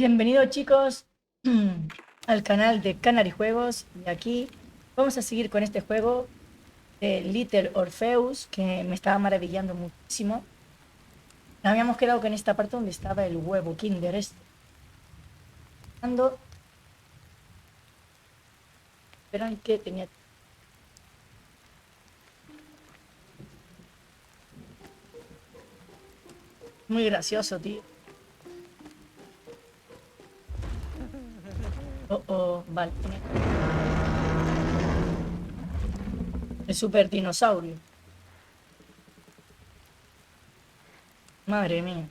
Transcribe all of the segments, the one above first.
Bienvenidos chicos al canal de Canary Juegos y aquí vamos a seguir con este juego de Little Orpheus que me estaba maravillando muchísimo. Habíamos quedado con esta parte donde estaba el huevo Kinder este. Esperan que tenía... Muy gracioso, tío. Oh, vale. El super dinosaurio. Madre mía.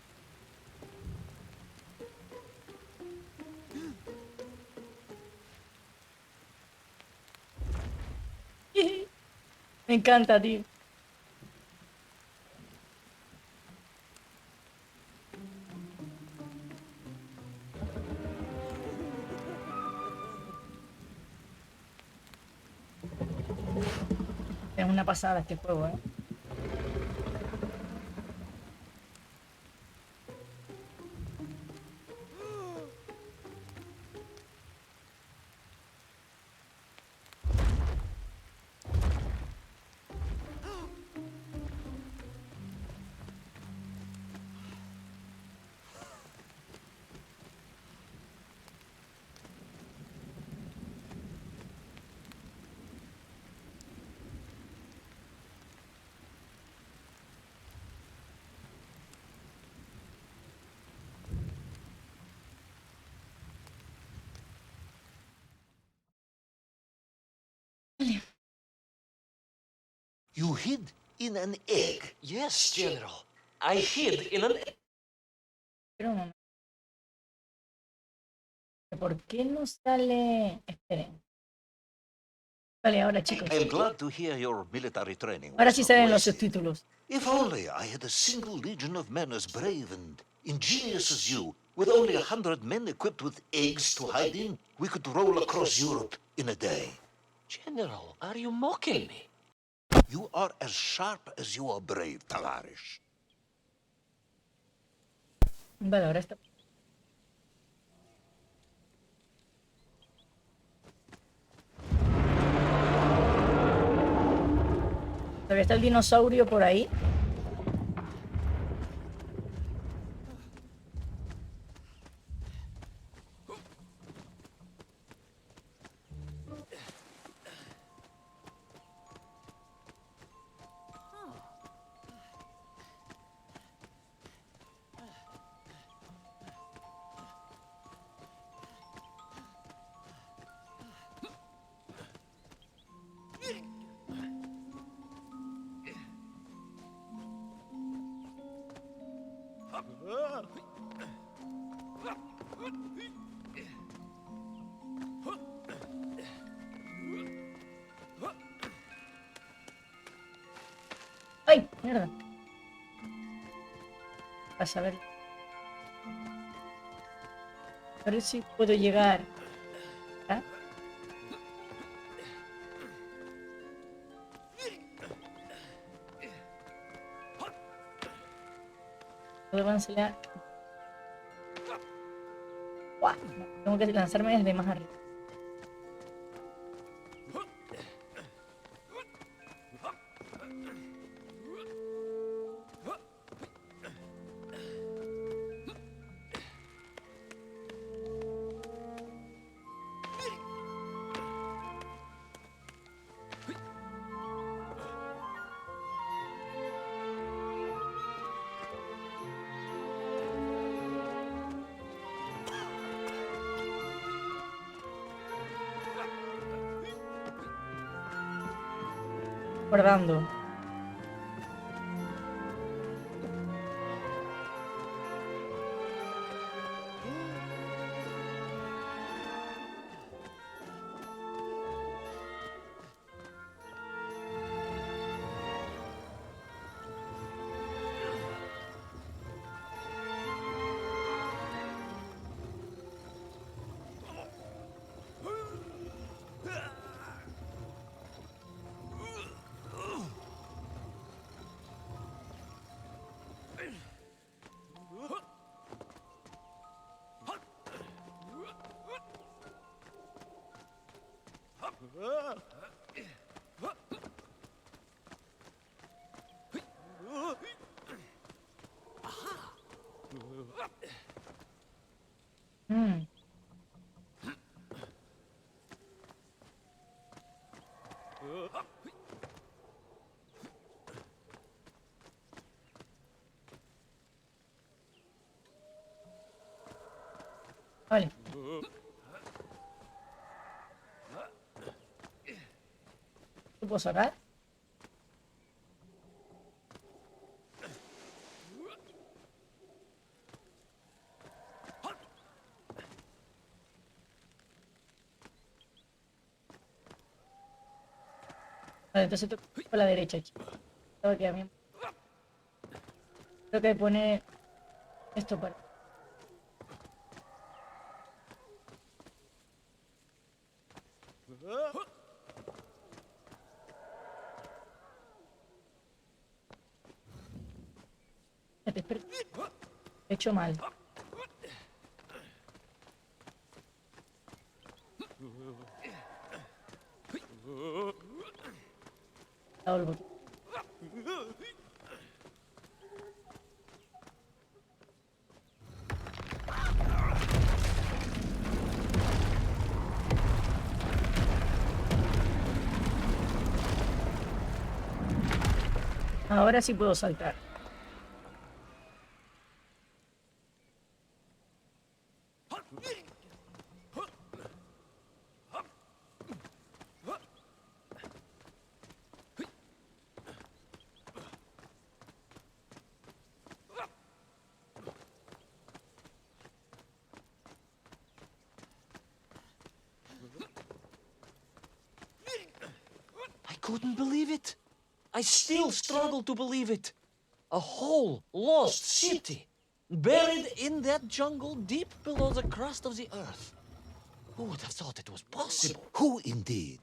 Me encanta, tío. Es una pasada este juego, ¿eh? You hid in an egg. Yes, General. I hid in an... Pero un momento. ¿Por qué no sale? Esperen. Vale, ahora chicos. I am glad to hear your military training Ahora was sí not salen los wasted. subtítulos. If only I had a single legion of men as brave and ingenious as you, with only 100 men equipped with eggs to hide in, we could roll across Europe in a day. General, are you mocking me? You are as sharp as you are brave, Tavarish. Vale, ahora está. Todavía está el dinosaurio por ahí. ¡Ay! Mierda. Vas a ver. A ver si puedo llegar. ¿Ah? Puedo avanzar. ¡Guau! Tengo que lanzarme desde más arriba. Guardando. Mm. Vale. ¿Lo puedo sacar? Vale, entonces toco por la derecha, chicos. Creo que a mí- creo que pone esto para... Espera, he hecho mal. He dado el botón. Ahora sí puedo saltar. I couldn't believe it. I still struggle to believe it. A whole lost city, buried in that jungle deep below the crust of the earth. Who would have thought it was possible? Who indeed?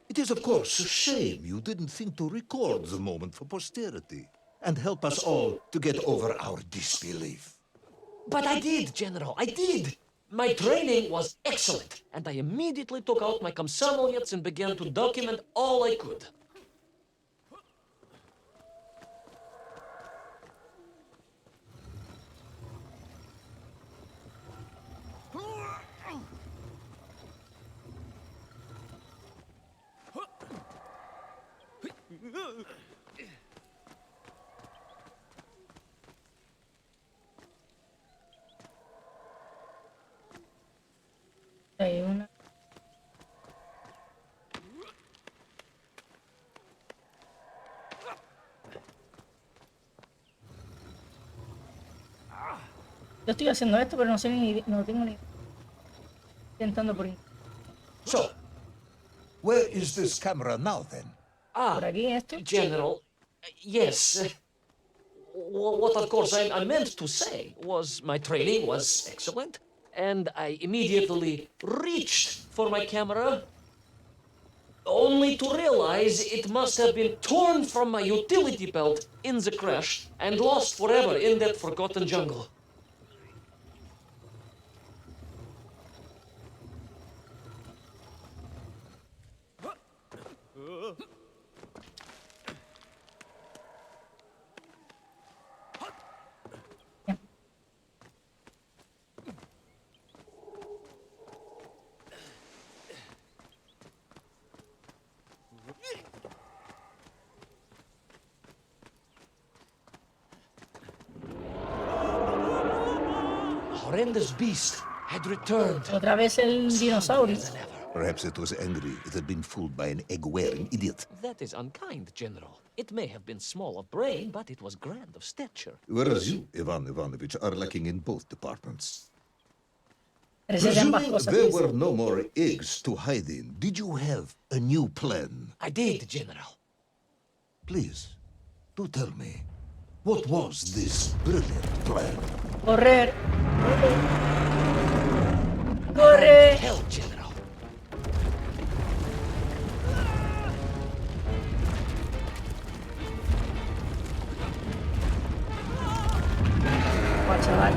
It is, of course, a shame you didn't think to record the moment for posterity and help us all to get over our disbelief. But I did, General, I did. My training was excellent, and I immediately took out my комсомолец and began to document all I could. Hay una. Yo estoy haciendo esto, pero no sé ni, no tengo ni intentando por So, where is this camera now, then? por aquí esto. General, yes. What, of course, I meant to say was my training was excellent, and I immediately reached for my camera, only to realize it must have been torn from my utility belt in the crash and lost forever in that forgotten jungle. Horrendous beast had returned. Otra vez el dinosaurio. Than ever. Perhaps it was angry it had been fooled by an egg-wearing idiot. That is unkind, General. It may have been small of brain, but it was grand of stature. Whereas you, Ivan Ivanovich, are lacking in both departments. Parece de ambas Presuming cosas. there were no more eggs to hide in, did you have a new plan? I did, General. Please, do tell me, what was this brilliant plan? Correr. Corre. Hell, General. Oh, chaval.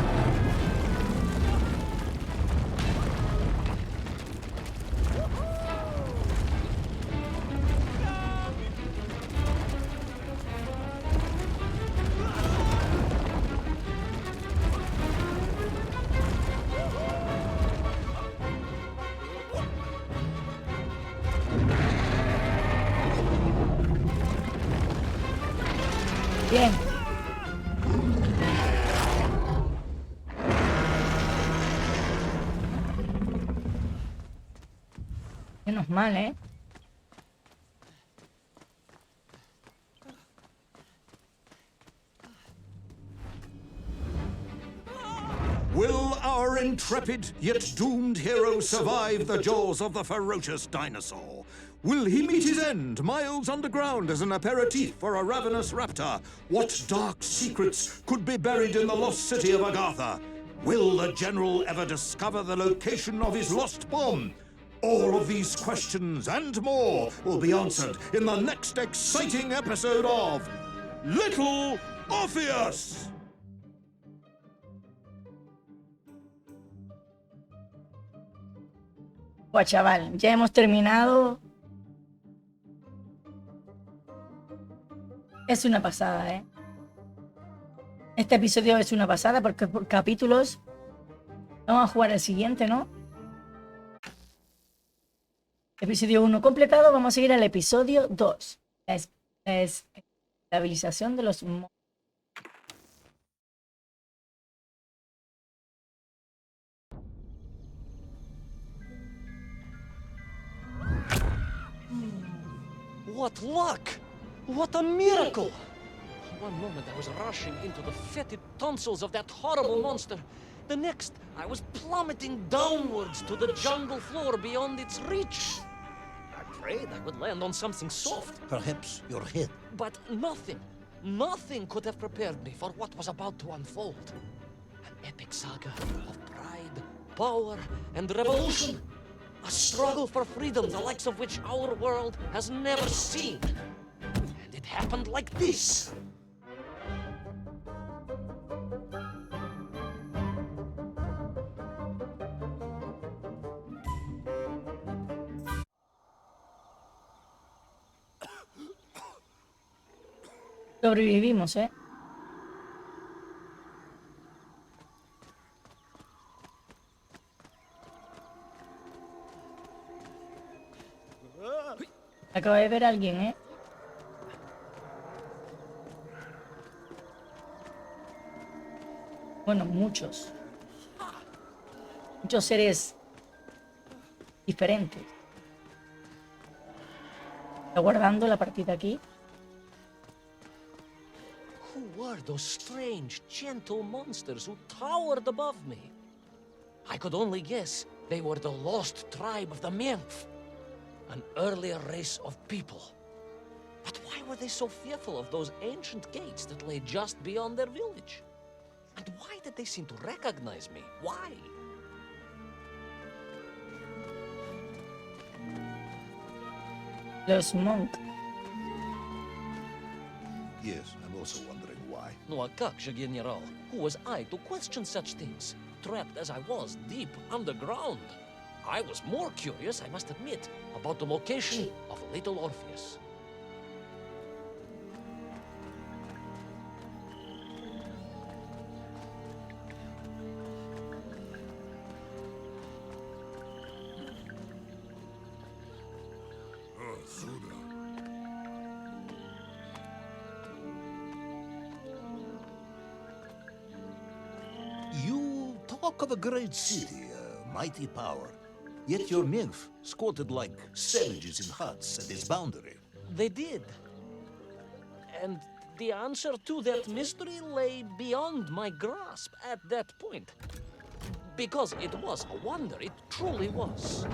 Menos mal, ¿eh? Will our intrepid yet doomed hero survive the jaws of the ferocious dinosaur? Will he meet his end miles underground as an aperitif for a ravenous raptor? What dark secrets could be buried in the lost city of Agatha? Will the general ever discover the location of his lost bomb? All of these questions and more will be answered in the next exciting episode of Little Orpheus! Buah, chaval, ya hemos terminado. Es una pasada, ¿eh? Este episodio es una pasada porque por capítulos. Vamos a jugar el siguiente, ¿no? Episodio 1 completado. Vamos a seguir al episodio 2. La estabilización de los... What luck! What a miracle! One moment I was rushing into the fetid tonsils of that horrible monster. The next, I was plummeting downwards to the jungle floor beyond its reach. I prayed I would land on something soft, Perhaps your head. but nothing could have prepared me for what was about to unfold. An epic saga of pride, power, and revolution. A struggle for freedom the likes of which our world has never seen. And it happened like this. Sobrevivimos, ¿eh? Acabo de ver a alguien, ¿eh? Bueno, muchos. Muchos seres diferentes. Está guardando la partida aquí. Who were those strange, gentle monsters who towered above me? I could only guess they were the lost tribe of the Menf, an earlier race of people. But why were they so fearful of those ancient gates that lay just beyond their village? And why did they seem to recognize me? Why? Los Monk. Yes, I'm also wondering why. No, a как же, General? Who was I to question such things? Trapped as I was deep underground. I was more curious, I must admit, about the location of Little Orpheus. You talk of a great city, a mighty power. Yet your nymph squatted like savages in huts at its boundary. They did. And the answer to that mystery lay beyond my grasp at that point. Because it was a wonder, it truly was.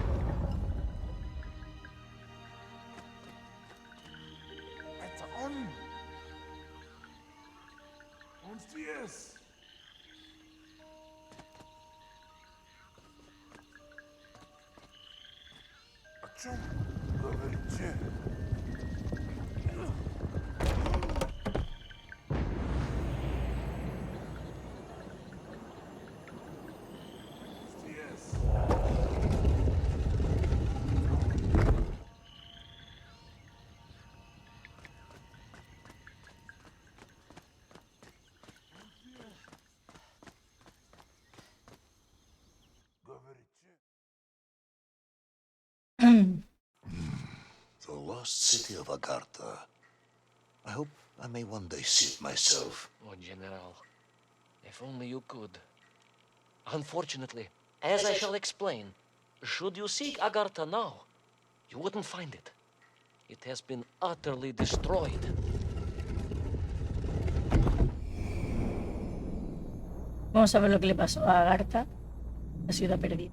The lost city of Agartha. I hope I may one day see it myself. Oh, General, if only you could. Unfortunately, as I shall explain, should you seek Agartha now, You wouldn't find it. It has been utterly destroyed. Vamos a ver lo que le pasó a Agartha, la ciudad perdida.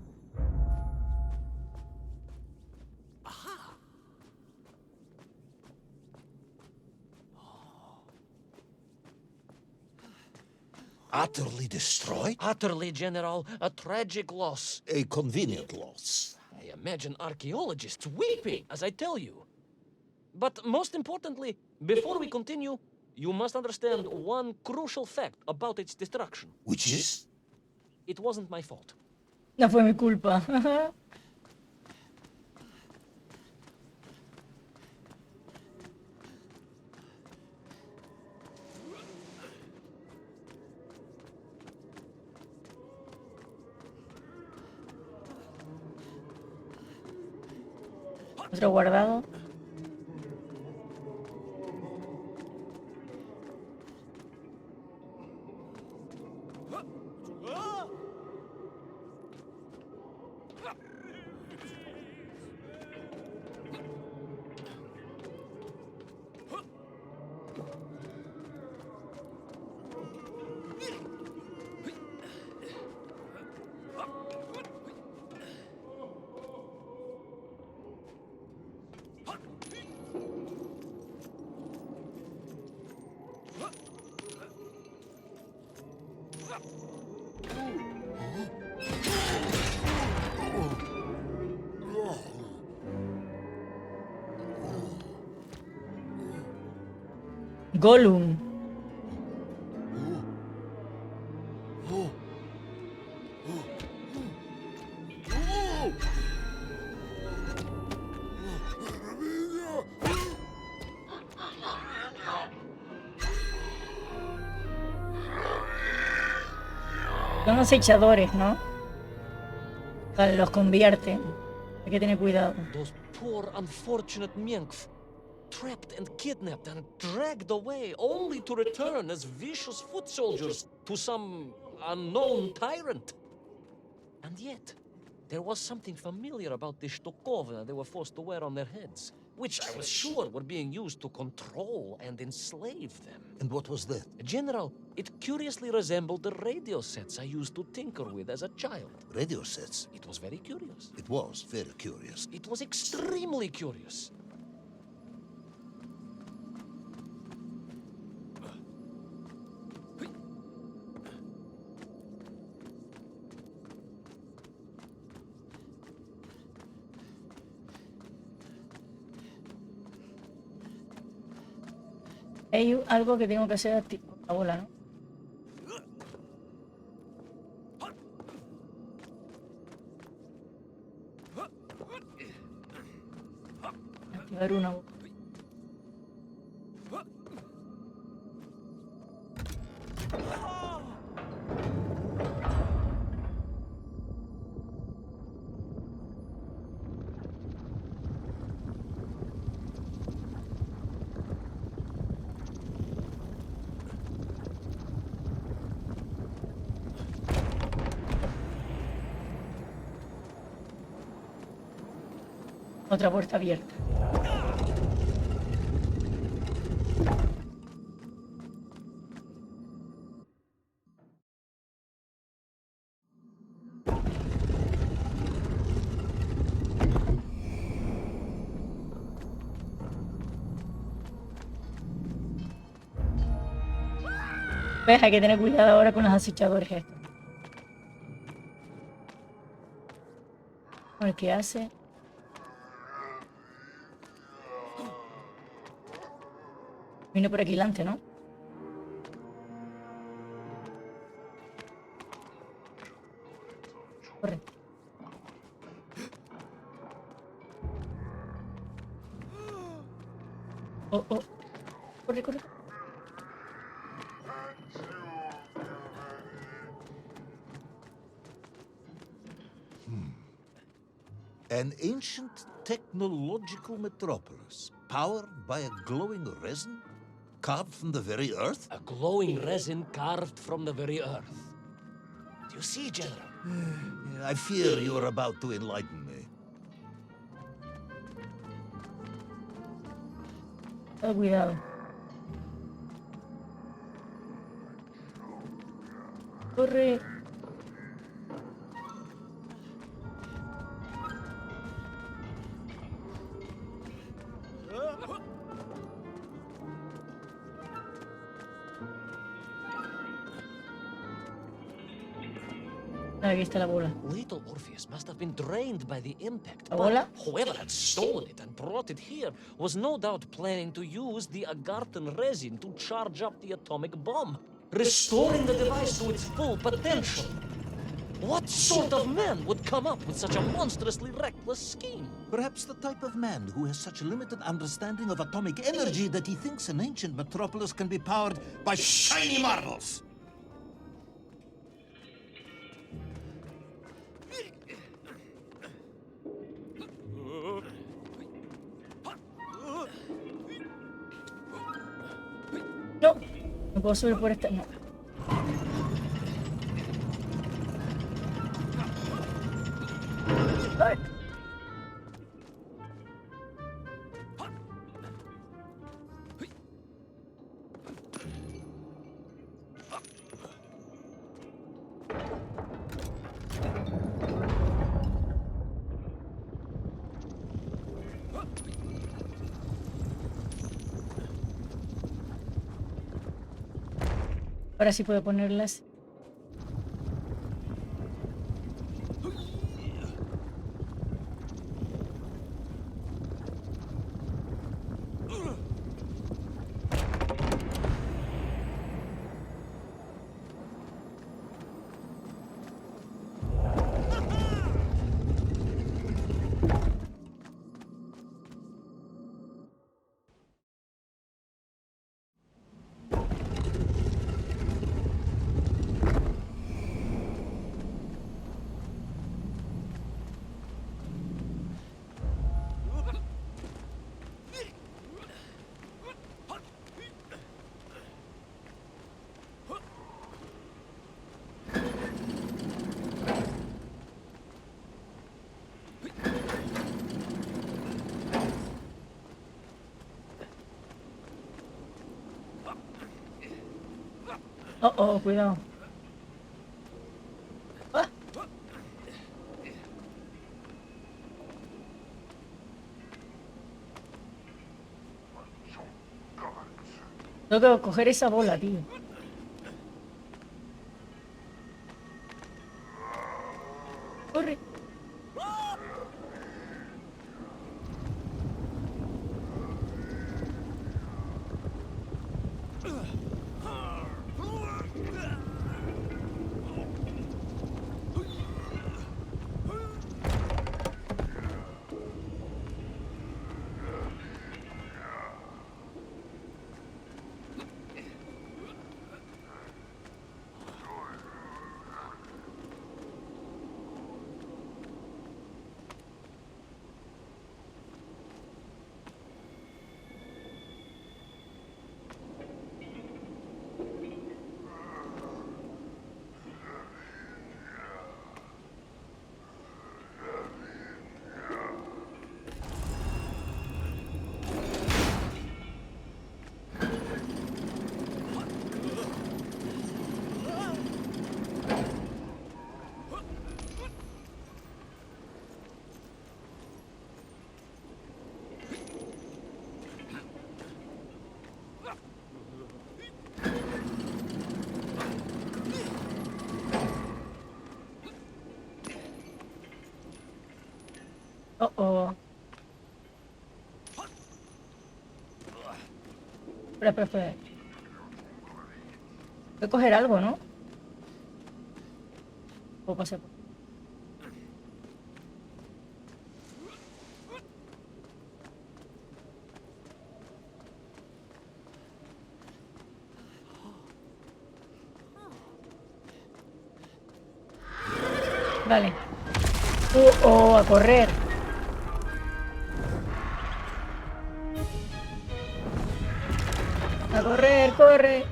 Utterly destroyed? Utterly, General. A tragic loss. A convenient loss. I imagine archaeologists weeping as I tell you. But most importantly, before we continue, you must understand one crucial fact about its destruction. Which is? It wasn't my fault. No fue mi culpa. Otro guardado. Gollum. Son acechadores, ¿no? Vale, los convierten. Hay que tener cuidado. Those poor, unfortunate Menks, trapped and kidnapped and dragged away, only to return as vicious foot soldiers to some unknown tyrant. And yet, there was something familiar about the Shtukovna they were forced to wear on their heads, which I was sure were being used to control and enslave them. And what was that? General, it curiously resembled the radio sets I used to tinker with as a child. Radio sets. It was very curious. It was very curious. It was extremely curious. Hay algo que tengo que hacer tipo la bola, ¿no? Activar una bola. Otra puerta abierta. Pues hay que tener cuidado ahora con los acechadores estos. A ver qué hace. Vino por aquí delante, ¿no? Corre. Oh, oh. Corre, corre. An ancient technological metropolis, powered by a glowing resin, carved from the very earth? A glowing resin carved from the very earth. Do you see, General? I fear you are about to enlighten me. Cuidado. Corre. Aquí está la bola. Little Orpheus must have been drained by the impact. ¿La But bola? whoever had stolen it and brought it here was no doubt planning to use the agarthan resin to charge up the atomic bomb, restoring the device to its full potential. What sort of man would come up with such a monstrously reckless scheme? Perhaps the type of man who has such limited understanding of atomic energy that he thinks an ancient metropolis can be powered by shiny marbles. No. No puedo subir por esta. No. Ay. Ahora sí puedo ponerlas. Oh, oh, cuidado. Ah. Tengo que coger esa bola, tío. Corre. Oh, oh. Espera, espera, espera. Voy a coger algo, ¿no? Puedo pasar por... Vale. Oh, a correr. A correr, corre.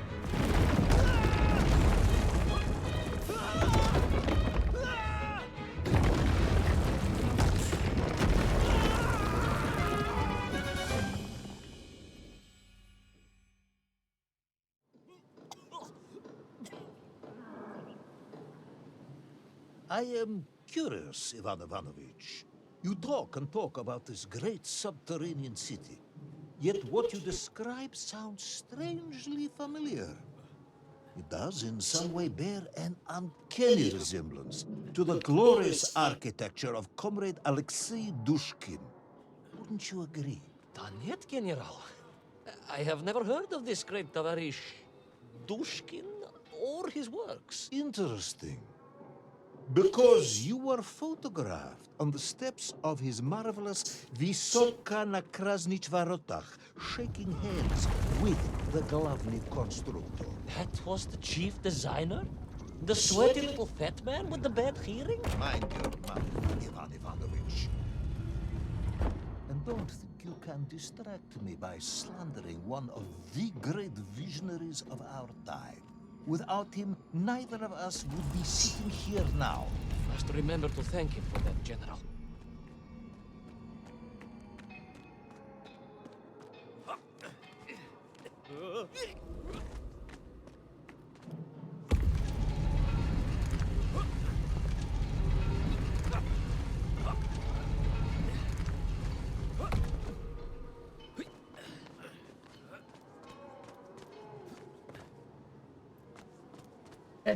I am curious, Ivan Ivanovich. You talk and talk about this great subterranean city. Yet what you describe sounds strangely familiar. It does in some way bear an uncanny resemblance to the glorious architecture of Comrade Alexei Dushkin. Wouldn't you agree? Da net, General. I have never heard of this great Tavarish Dushkin or his works. Interesting. Because you were photographed on the steps of his marvelous Vysoka na Krasnich Varotach, shaking hands with the Glavny Constructor. That was the chief designer? The sweaty little fat man with the bad hearing? Mind your mouth, Ivan Ivanovich. And don't think you can distract me by slandering one of the great visionaries of our time. Without him, neither of us would be sitting here now. Must remember to thank him for that, General.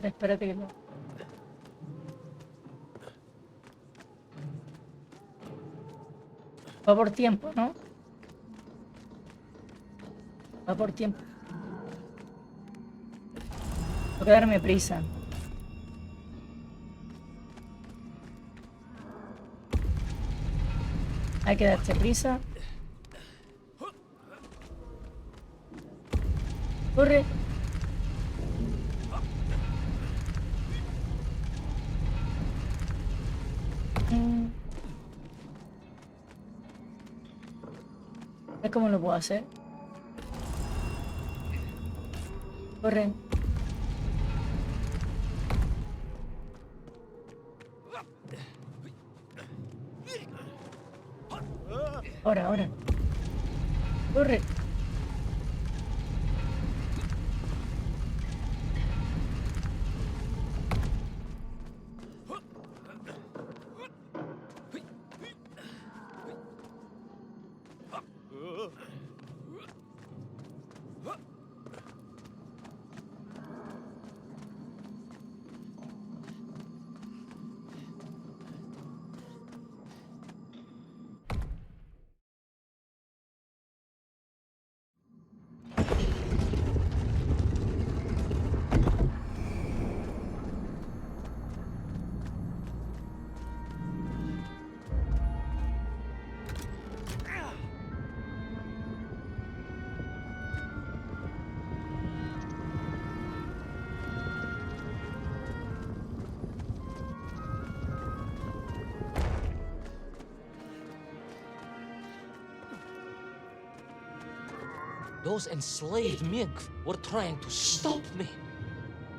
Espérate que no. Va por tiempo, ¿no? Va por tiempo. Tengo que darme prisa. Hay que darse prisa. Corre. ¿Ves cómo lo puedo hacer? Corre. Ahora. Corre. Those enslaved mink were trying to stop me.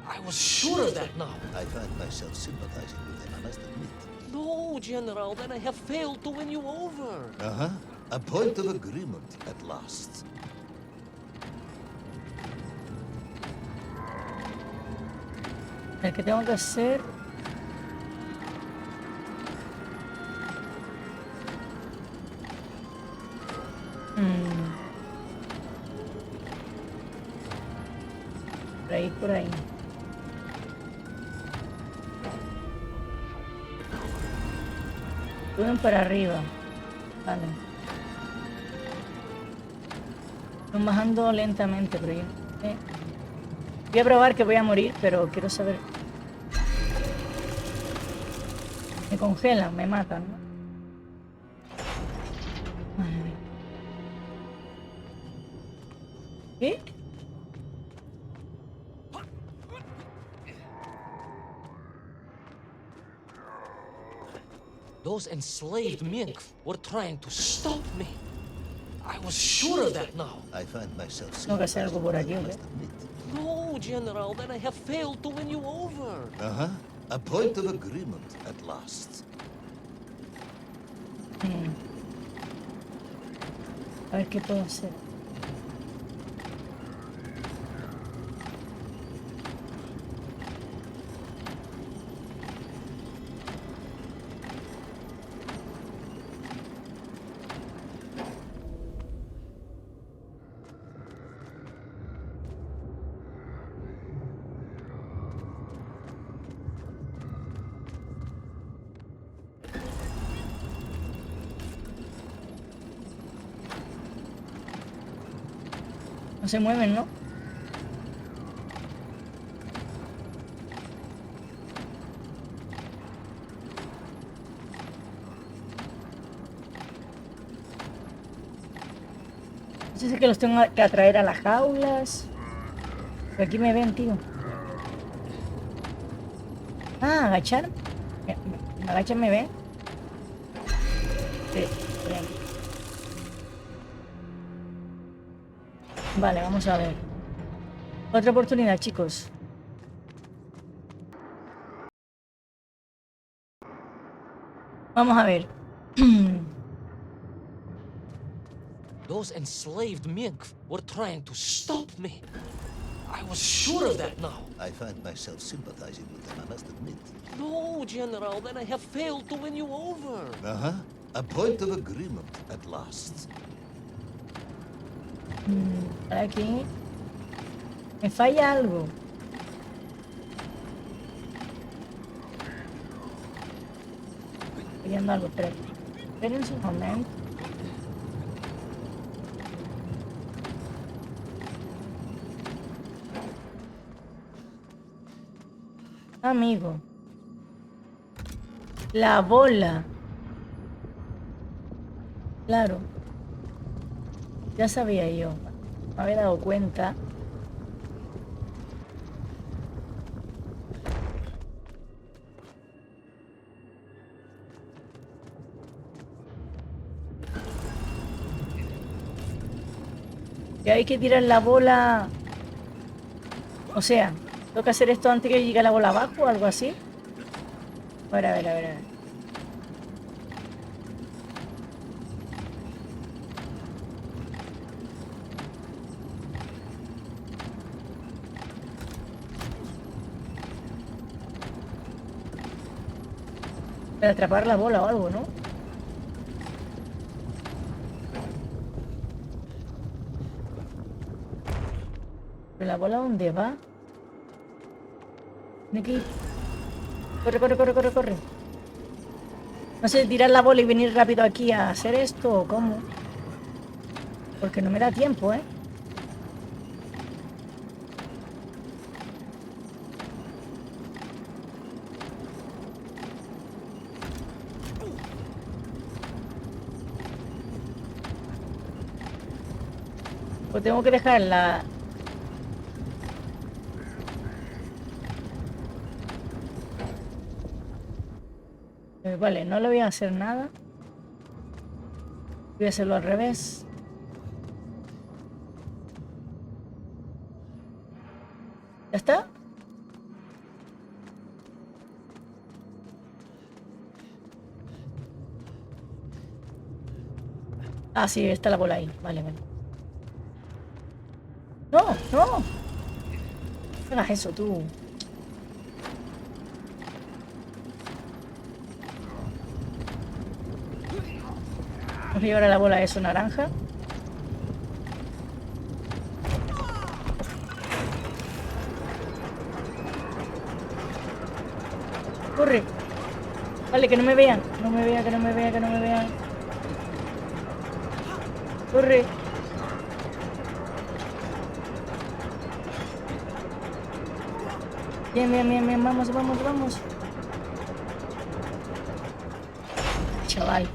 I was sure of that now. I find myself sympathizing with him, I must admit. No, General, then I have failed to win you over. Uh-huh. A point of agreement at last. El que tengo que hacer... Por ahí. Suben para arriba. Vale. Estoy bajando lentamente, pero yo... Voy a probar que voy a morir, pero quiero saber... Me congelan, me matan, ¿no? Vale. ¿Qué? Those enslaved mink were trying to stop me. I was sure of that now. I find myself Tengo que hacer algo por aquí, I ¿ok? must admit. No, General, then I have failed to win you over. Uh-huh. A point of agreement at last. A ver qué puedo hacer. No se mueven, ¿no? No sé si es que los tengo que atraer a las jaulas. Pero aquí me ven, tío. Ah, agachar. Me agachan, me ven. Sí, bien. Vale, vamos a ver. Otra oportunidad, chicos. Vamos a ver. Those enslaved mink were trying to stop me. I was sure of that now. I find myself sympathizing with them, I must admit. No, General, then I have failed to win you over. Uh-huh. A point of agreement at last. Aquí. Me falla algo. Estoy viendo algo, espérate. Espérense un momento. Amigo. La bola. Claro. Ya sabía yo. Me había dado cuenta. Que hay que tirar la bola. O sea, tengo que hacer esto antes que llegue la bola abajo o algo así. A ver, a ver, a ver, a ver. Para atrapar la bola o algo, ¿no? ¿Pero la bola dónde va? Tiene que ir. Corre, corre, corre, corre, corre. No sé, tirar la bola y venir rápido aquí a hacer esto o cómo. Porque no me da tiempo, ¿eh? Pues tengo que dejar la... Vale, no le voy a hacer nada. Voy a hacerlo al revés. ¿Ya está? Ah, sí, está la bola ahí. Vale, vale. ¡No! ¡No! No hagas eso, tú. Vamos a llevar a la bola eso naranja. Corre. Vale, que no me vean. No me vean, que no me vean, que no me vean. Corre. Bien, bien, bien, bien. Vamos, vamos, vamos. Chaval. I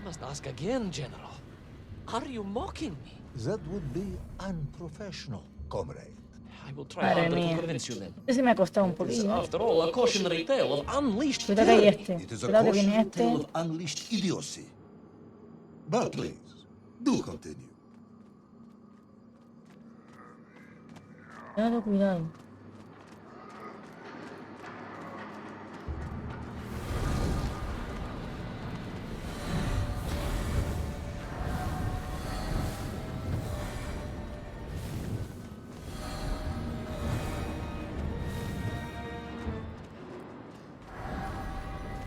must ask again, General. Are you mocking me? That would be unprofessional, comrade. I will try Madre harder mía. to convince you then. Ese me ha costado un It's, poquillo. after all, a cautionary tale of unleashed Cuidado que hay fury. este. It is a Cuidado que viene cautionary este. tale of unleashed idiocy. But please, do continue. Cuidado, cuidado.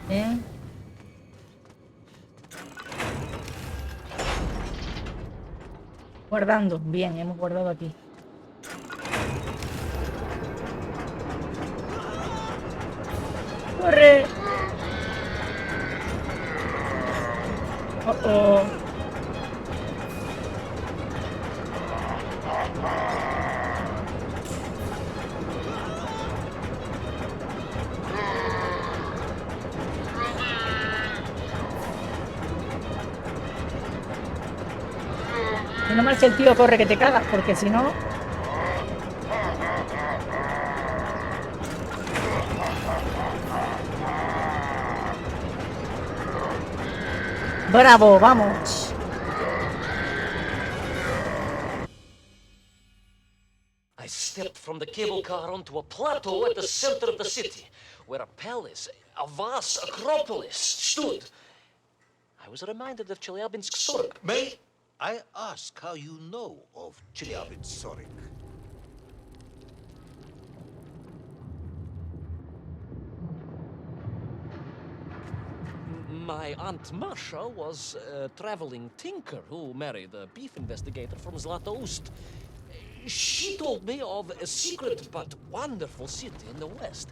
Bien. Guardando. Bien, hemos guardado aquí. ¡Corre! Oh, oh. Menos mal que el tío corre que te cagas, porque si no... ¡Bravo! ¡Vamos! I stepped from the cable car onto a plateau at the center of the city, where a palace, a vast acropolis, stood. I was reminded of Chelyabinsk Sorg. May I ask how you know of Chelyabinsk Sorg? My Aunt Masha was a traveling tinker who married a beef investigator from Zlatoust. She told me of a secret but wonderful city in the west.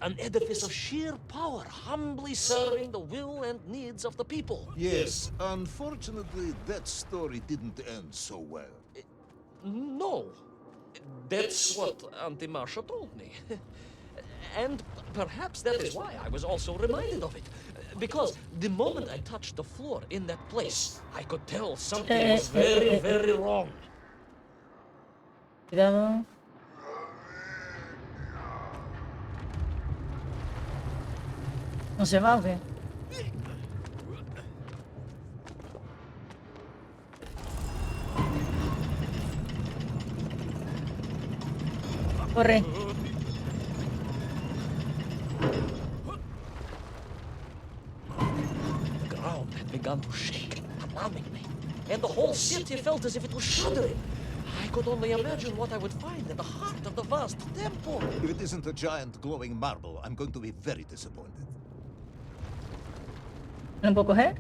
An edifice of sheer power, humbly serving the will and needs of the people. Yes, unfortunately, that story didn't end so well. No. That's what Auntie Masha told me. And perhaps that is why I was also reminded of it. Because the moment I touched the floor in that place, I could tell something was very, very wrong. Cuidado. ¿No se va o qué? Corre. The ground had begun to shake alarmingly, and the whole city felt as if it was shuddering. I could only imagine what I would find in the heart of the vast temple. If it isn't a giant glowing marble, I'm going to be very disappointed. ¿No puedo coger?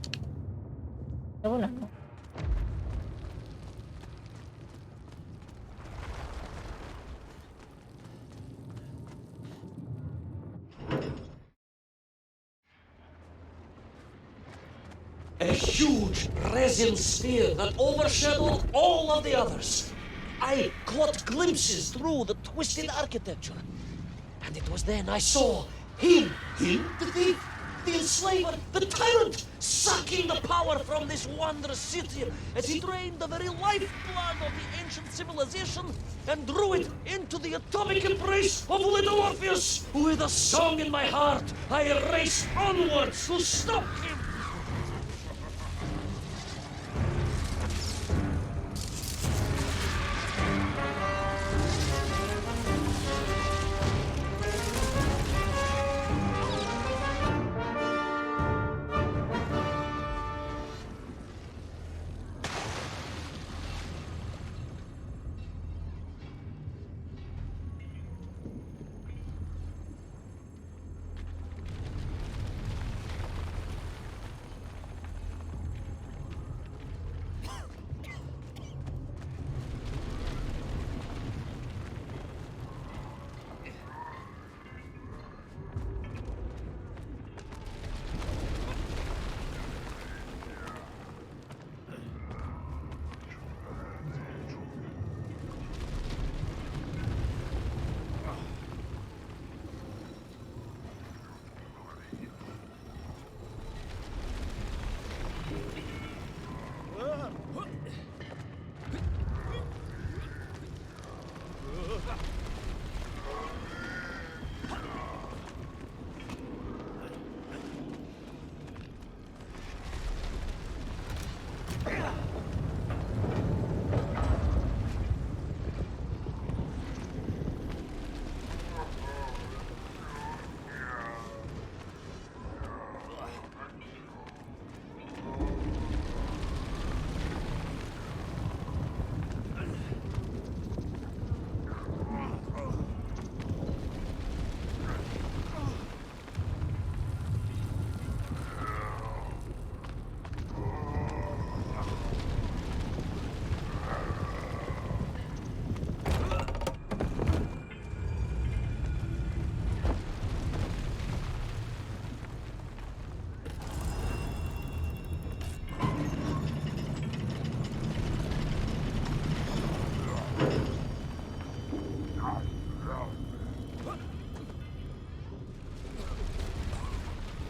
De bola, no. A huge resin sphere that overshadowed all of the others. I caught glimpses through the twisted architecture. And it was then I saw him, the thief, the enslaver, the tyrant, sucking the power from this wondrous city as he drained the very lifeblood of the ancient civilization and drew it into the atomic embrace of Little Orpheus. With a song in my heart, I raced onwards to stop him.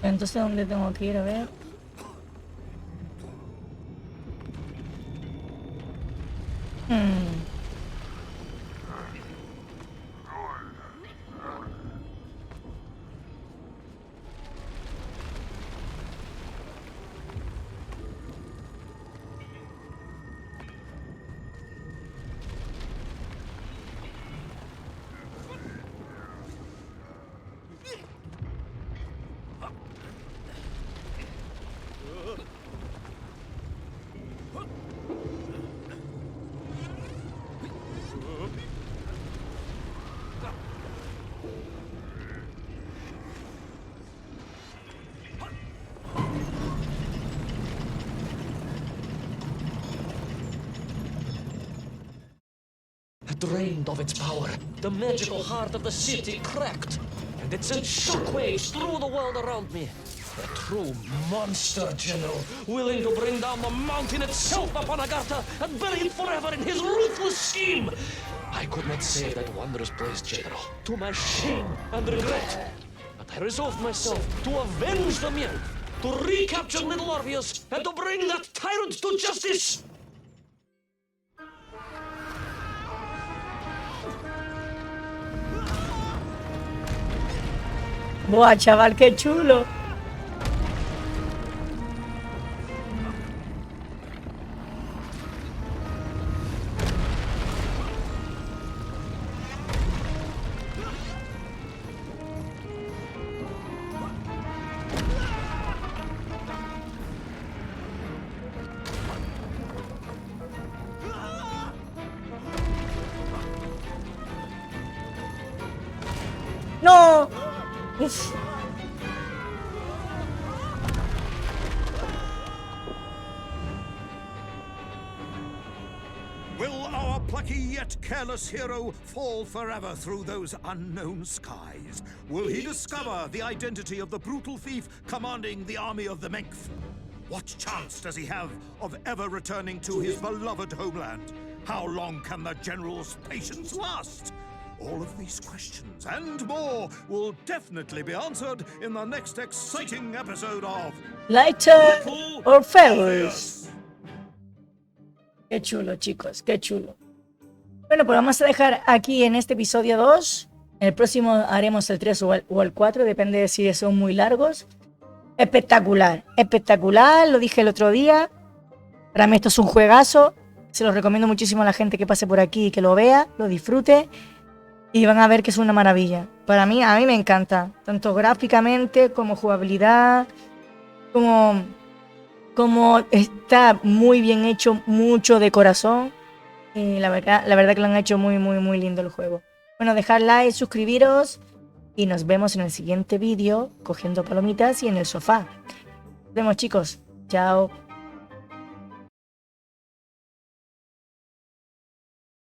Entonces, ¿dónde tengo que ir? A ver. drained of its power, the magical heart of the city cracked, and it sent shockwaves through the world around me. A true monster general, willing to bring down the mountain itself upon Agartha and bury it forever in his ruthless scheme. I could not save that wondrous place, General, to my shame and regret. But I resolved myself to avenge the men, to recapture Little Orpheus, and to bring that tyrant to justice. Buah, chaval, qué chulo. No. Uf. Will our plucky yet careless hero fall forever through those unknown skies? Will he discover the identity of the brutal thief commanding the army of the Menk? What chance does he have of ever returning to his beloved homeland? How long can the general's patience last? All of these questions and more will definitely be answered in the next exciting episode of Little Orpheus. Qué chulo, chicos, qué chulo. Bueno, pues vamos a dejar aquí en este episodio 2. En el próximo haremos el 3 o el 4, depende de si son muy largos. Espectacular, espectacular, lo dije el otro día. Para mí esto es un juegazo. Se lo recomiendo muchísimo a la gente que pase por aquí y que lo vea, lo disfrute. Y van a ver que es una maravilla. Para mí, a mí me encanta. Tanto gráficamente como jugabilidad. Como está muy bien hecho, mucho de corazón. Y la verdad que lo han hecho muy, muy, muy lindo el juego. Bueno, dejad like, suscribiros. Y nos vemos en el siguiente vídeo cogiendo palomitas y en el sofá. Nos vemos, chicos. Chao.